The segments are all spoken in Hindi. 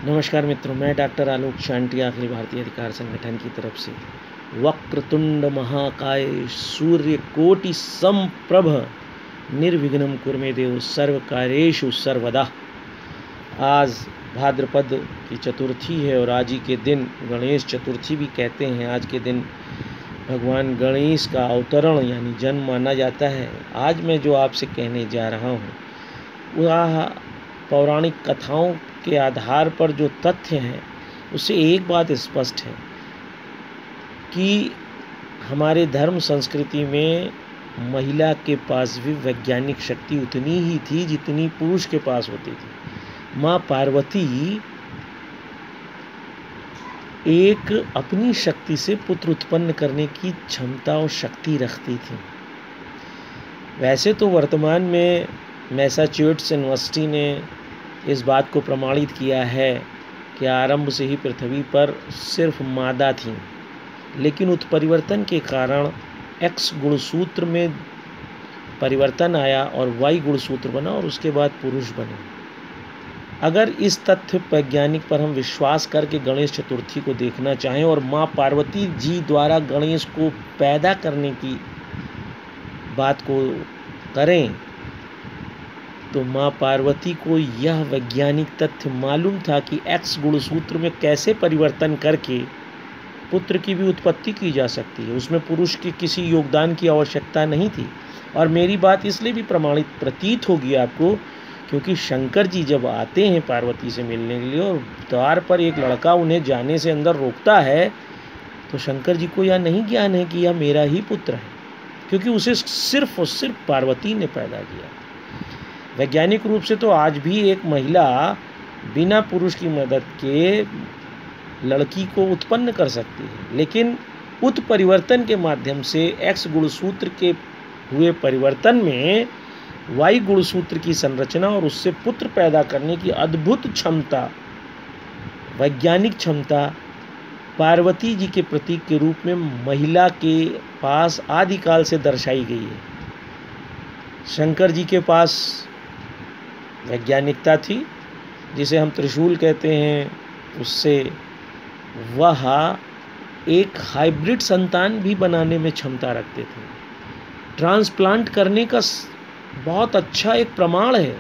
नमस्कार मित्रों, मैं डॉक्टर आलोक शांटिया अखिल भारतीय अधिकार संगठन की तरफ से वक्रतुंड महाकाय सूर्यकोटि समप्रभ निर्विघ्नं कुरु देव सर्वकार्येषु सर्वदा। आज भाद्रपद की चतुर्थी है और आज ही के दिन गणेश चतुर्थी भी कहते हैं। आज के दिन भगवान गणेश का अवतरण यानी जन्म माना जाता है। आज मैं जो आपसे कहने जा रहा हूँ वह पौराणिक कथाओं के आधार पर जो तथ्य हैं उससे एक बात स्पष्ट है कि हमारे धर्म संस्कृति में महिला के पास भी वैज्ञानिक शक्ति उतनी ही थी जितनी पुरुष के पास होती थी। माँ पार्वती एक अपनी शक्ति से पुत्र उत्पन्न करने की क्षमता और शक्ति रखती थी। वैसे तो वर्तमान में मैसाचुसेट्स यूनिवर्सिटी ने इस बात को प्रमाणित किया है कि आरंभ से ही पृथ्वी पर सिर्फ मादा थीं, लेकिन उत्परिवर्तन के कारण एक्स गुणसूत्र में परिवर्तन आया और वाई गुणसूत्र बना और उसके बाद पुरुष बने। अगर इस तथ्य वैज्ञानिक पर हम विश्वास करके गणेश चतुर्थी को देखना चाहें और माँ पार्वती जी द्वारा गणेश को पैदा करने की बात को करें तो माँ पार्वती को यह वैज्ञानिक तथ्य मालूम था कि एक्स गुणसूत्र में कैसे परिवर्तन करके पुत्र की भी उत्पत्ति की जा सकती है। उसमें पुरुष के किसी योगदान की आवश्यकता नहीं थी। और मेरी बात इसलिए भी प्रमाणित प्रतीत होगी आपको क्योंकि शंकर जी जब आते हैं पार्वती से मिलने के लिए और द्वार पर एक लड़का उन्हें जाने से अंदर रोकता है तो शंकर जी को यह नहीं ज्ञान है कि यह मेरा ही पुत्र है, क्योंकि उसे सिर्फ और सिर्फ पार्वती ने पैदा किया। वैज्ञानिक रूप से तो आज भी एक महिला बिना पुरुष की मदद के लड़की को उत्पन्न कर सकती है, लेकिन उत्परिवर्तन के माध्यम से एक्स गुणसूत्र के हुए परिवर्तन में वाई गुणसूत्र की संरचना और उससे पुत्र पैदा करने की अद्भुत क्षमता, वैज्ञानिक क्षमता पार्वती जी के प्रतीक के रूप में महिला के पास आदिकाल से दर्शाई गई है। शंकर जी के पास वैज्ञानिकता थी जिसे हम त्रिशूल कहते हैं, उससे वह एक हाइब्रिड संतान भी बनाने में क्षमता रखते थे। ट्रांसप्लांट करने का बहुत अच्छा एक प्रमाण है।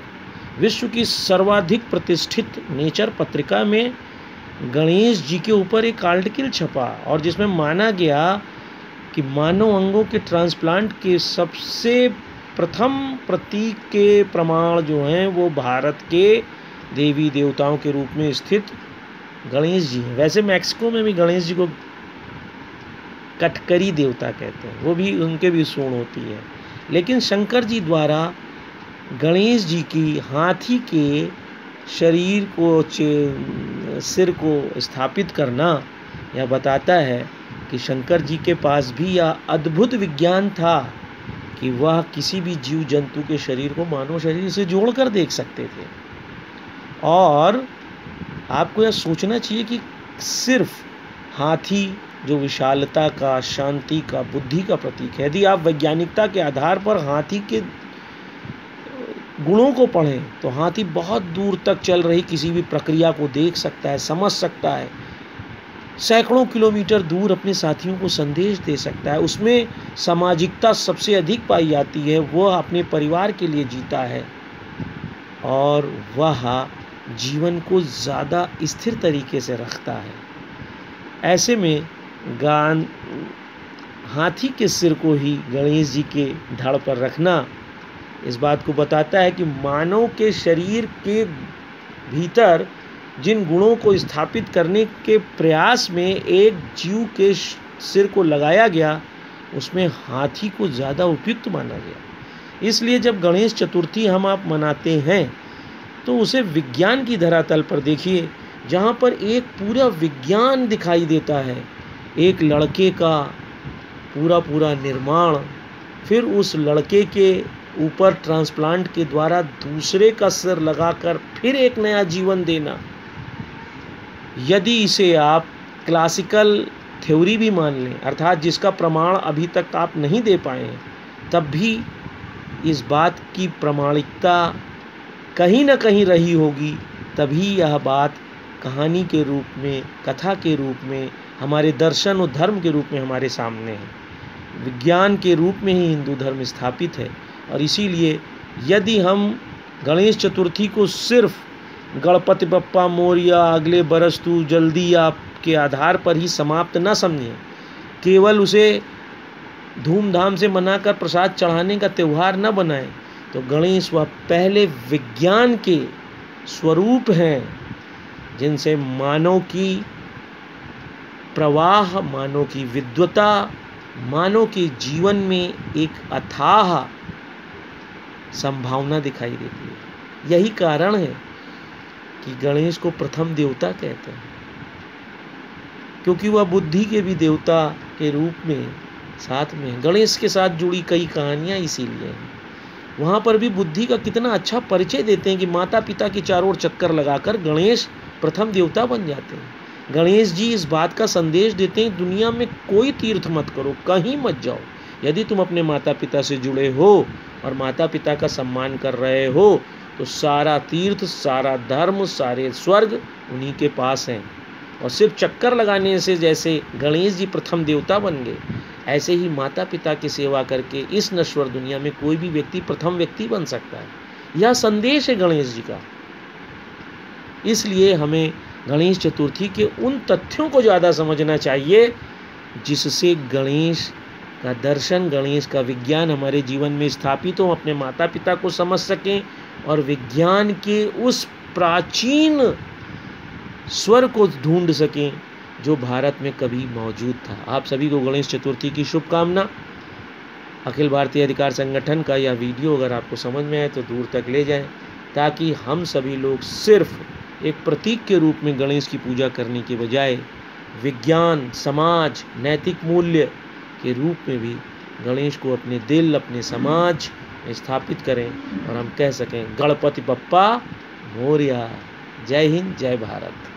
विश्व की सर्वाधिक प्रतिष्ठित नेचर पत्रिका में गणेश जी के ऊपर एक आर्टिकल छपा और जिसमें माना गया कि मानव अंगों के ट्रांसप्लांट के सबसे प्रथम प्रतीक के प्रमाण जो हैं वो भारत के देवी देवताओं के रूप में स्थित गणेश जी हैं। वैसे मैक्सिको में भी गणेश जी को कटकरी देवता कहते हैं, वो भी उनके भी सूंड होती है। लेकिन शंकर जी द्वारा गणेश जी की हाथी के शरीर को सिर को स्थापित करना यह बताता है कि शंकर जी के पास भी यह अद्भुत विज्ञान था कि वह किसी भी जीव जंतु के शरीर को मानव शरीर से जोड़कर देख सकते थे। और आपको यह सोचना चाहिए कि सिर्फ हाथी जो विशालता का, शांति का, बुद्धि का प्रतीक है, यदि आप वैज्ञानिकता के आधार पर हाथी के गुणों को पढ़ें तो हाथी बहुत दूर तक चल रही किसी भी प्रक्रिया को देख सकता है, समझ सकता है, सैकड़ों किलोमीटर दूर अपने साथियों को संदेश दे सकता है। उसमें सामाजिकता सबसे अधिक पाई जाती है। वह अपने परिवार के लिए जीता है और वह जीवन को ज़्यादा स्थिर तरीके से रखता है। ऐसे में हाथी के सिर को ही गणेश जी के धड़ पर रखना इस बात को बताता है कि मानव के शरीर के भीतर जिन गुणों को स्थापित करने के प्रयास में एक जीव के सिर को लगाया गया उसमें हाथी को ज़्यादा उपयुक्त माना गया। इसलिए जब गणेश चतुर्थी हम आप मनाते हैं तो उसे विज्ञान की धरातल पर देखिए, जहाँ पर एक पूरा विज्ञान दिखाई देता है। एक लड़के का पूरा निर्माण, फिर उस लड़के के ऊपर ट्रांसप्लांट के द्वारा दूसरे का सिर लगाकर फिर एक नया जीवन देना। यदि इसे आप क्लासिकल थ्योरी भी मान लें, अर्थात जिसका प्रमाण अभी तक आप नहीं दे पाए हैं, तब भी इस बात की प्रामाणिकता कहीं न कहीं रही होगी, तभी यह बात कहानी के रूप में, कथा के रूप में, हमारे दर्शन और धर्म के रूप में हमारे सामने है। विज्ञान के रूप में ही हिंदू धर्म स्थापित है। और इसीलिए यदि हम गणेश चतुर्थी को सिर्फ गणपति बप्पा मोरया, अगले बरस तू जल्दी आप के आधार पर ही समाप्त न समझें, केवल उसे धूमधाम से मनाकर प्रसाद चढ़ाने का त्यौहार न बनाएं, तो गणेश वह पहले विज्ञान के स्वरूप हैं जिनसे मानव की प्रवाह, मानव की विद्वता, मानव के जीवन में एक अथाह संभावना दिखाई देती है। यही कारण है कि गणेश को प्रथम देवता कहते हैं, क्योंकि वह बुद्धि के भी देवता के रूप में साथ में गणेश के साथ जुड़ी कई कहानियाँ इसीलिए हैं। वहाँ पर भी बुद्धि का कितना अच्छा परिचय देते हैं कि माता पिता के चारों ओर चक्कर लगाकर गणेश प्रथम देवता बन जाते हैं। गणेश जी इस बात का संदेश देते हैं, दुनिया में कोई तीर्थ मत करो, कहीं मत जाओ, यदि तुम अपने माता पिता से जुड़े हो और माता पिता का सम्मान कर रहे हो तो सारा तीर्थ, सारा धर्म, सारे स्वर्ग उन्हीं के पास हैं। और सिर्फ चक्कर लगाने से जैसे गणेश जी प्रथम देवता बन गए, ऐसे ही माता पिता की सेवा करके इस नश्वर दुनिया में कोई भी व्यक्ति प्रथम व्यक्ति बन सकता है। यह संदेश है गणेश जी का। इसलिए हमें गणेश चतुर्थी के उन तथ्यों को ज़्यादा समझना चाहिए जिससे गणेश का दर्शन, गणेश का विज्ञान हमारे जीवन में स्थापित हो, अपने माता पिता को समझ सकें और विज्ञान के उस प्राचीन स्वर को ढूंढ सकें जो भारत में कभी मौजूद था। आप सभी को गणेश चतुर्थी की शुभकामना। अखिल भारतीय अधिकार संगठन का यह वीडियो अगर आपको समझ में आए तो दूर तक ले जाएं, ताकि हम सभी लोग सिर्फ एक प्रतीक के रूप में गणेश की पूजा करने के बजाय विज्ञान, समाज, नैतिक मूल्य के रूप में भी गणेश को अपने दिल, अपने समाज में स्थापित करें और हम कह सकें गणपति बप्पा मोरया। जय हिंद, जय भारत।